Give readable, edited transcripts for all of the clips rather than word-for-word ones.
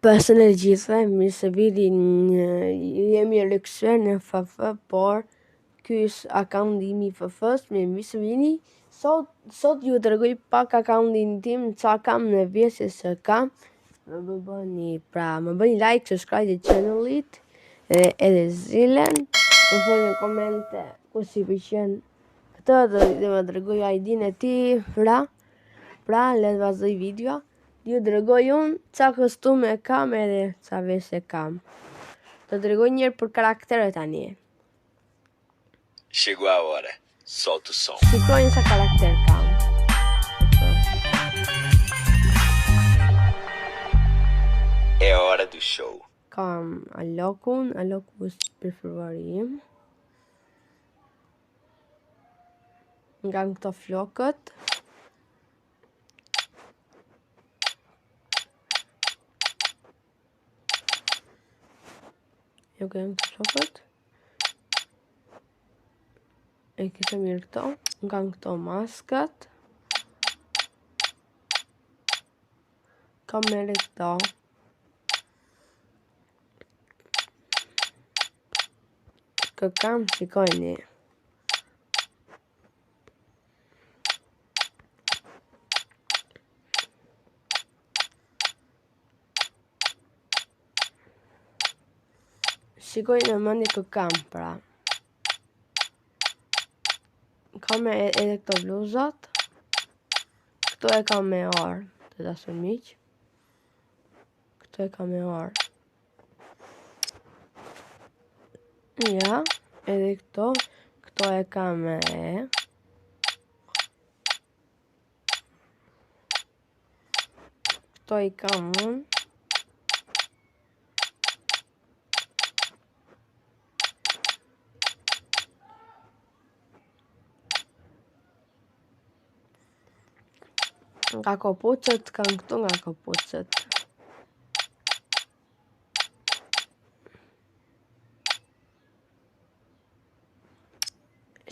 Besën e gjithëve, mirë se vini, jemi rikthyer në FF, por ky është akaunti im i FF-s, mirë se vini. Sot ju tregoj pak akauntin tim, ça kam në vjesë se kam. Më bëni like, subscribe të channelit edhe zilen. Më thuaj në komente ku si pëlqen këtë dhe më tregoj ID-n e ti, pra le të vazhdoj video. Ju tregoj unë ça kostume kam edhe ça veshje kam. Të tregoj njërë për karaktere tani. Chegou a hora. Solta o som. Shikojnë sa karakter kam. É hora do show. Kam Aloku është preferuari im. Nga këto flokët. Jo këmë të flokët. E kështë mirë këto. Nga këto maskat. Kam mere këto. Kë kam, shikojni. Shikojnë në mëndi kë kam, pra. Kam edhe këto bluzat. Këto e kam me orë, të dashur miq. Këto e kam me orë. Ja, edhe këto e kam me Këto i kam unë. Nga kopucët, kam këtu nga kopucët.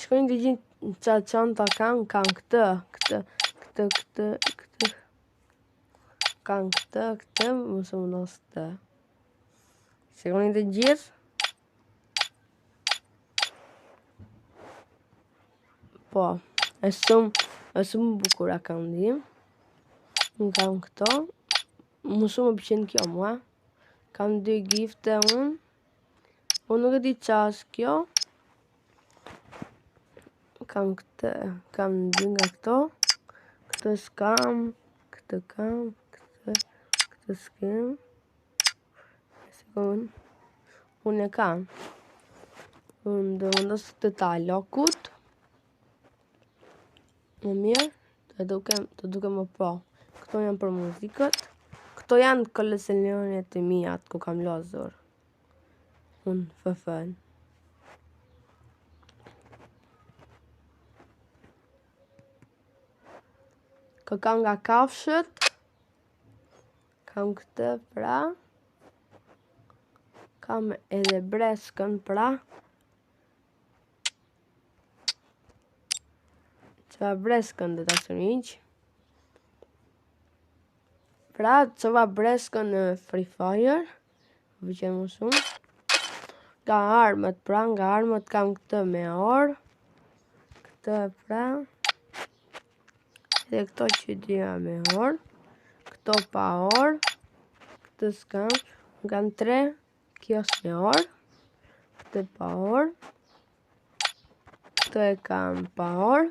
Shkojnë të gjithë qa qanta kam këtë. Kam këtë, mësë më nësë këtë. Shkojnë të gjithë. Po, e shumë bukura kam dim. Kam këto. Më shumë më pëlqen kjo mua. Kam 2 gifte unë. Unë nuk e di qa është kjo. Kam këtë, kam 2 nga këto. Këtë s'kam, këtë kam, këtë s'kem. Unë e kam. Unë dhe mëndës të Alokut. Më mirë, të duke më po. Këto janë për muzikët. Këto janë koleksionit e mijat ku kam lozur. Unë FF-n. Kë kam nga kafshët. Kam këtë, pra. Kam edhe breskën, pra. Qa breskën dhe të sërinjë. Pra, qëva breskën në Free Fire. Vëqenë më shumë. Nga armët, pra, nga armët kam këtë me orë. Këtë, pra. Edhe këto që dyja me orë. Këto pa orë. Këtë s'kam. Kam 3. Kjo s'me orë. Këtë pa orë. Këtë e kam pa orë.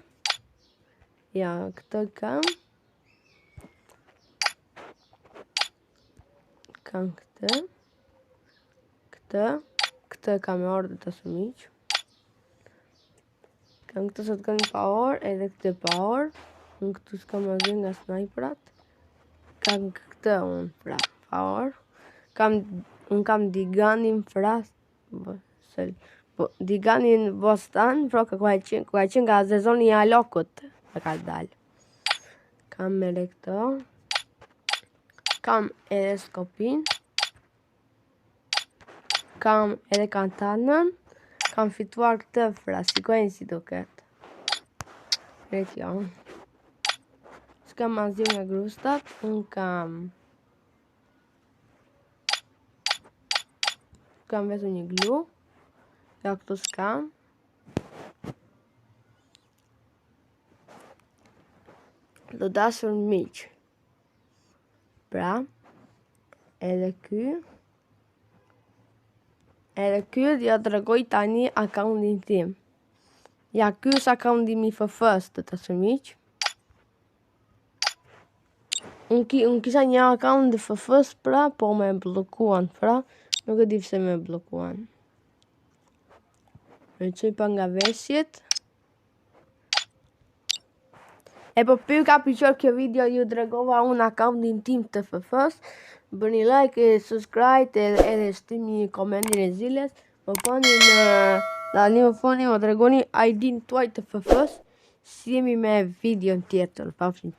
Ja, këtë kam. Kam këtë. Këtë e kam me orë dhe të sumiq. Kam këtë sot kam pa orë, edhe këtë pa orë. Unë këtë s'kam azin nga sniperat. Kam këtë unë, pra, pa orë. Unë kam diganin, pra, diganin bostan, pra, ka qenë nga sezoni i Alokut, me ka dalë. Kam mere këto. Kam edhe skopin. Kam edhe kantanën. Kam fituar këtë, fra, shikojnë si duket.Ret jo. S'kam asgjë nga grustat. Unë kam s'kam vetëm një glu. Ja këtu s'kam. Do dashur miq. Pra, edhe ky do ja tregoj tani akauntin tim. Ja, ky është akaunti im i FF-s, të dashur miq. Unë kisha një akaunt të FF-s, pra, po me blokuan, pra, nuk e di pse me blokuan. Me qoj pa nga veshjet. E po pyr ka pëlqyer kjo video, ju tregova unë akauntin tim të FF-s. Bëni like e subscribe edhe shtini komentin e zilës. Më pani tani më foni më tregoni ID-n tuaj të FF-s. Si jemi me video tjetër. Pafshim.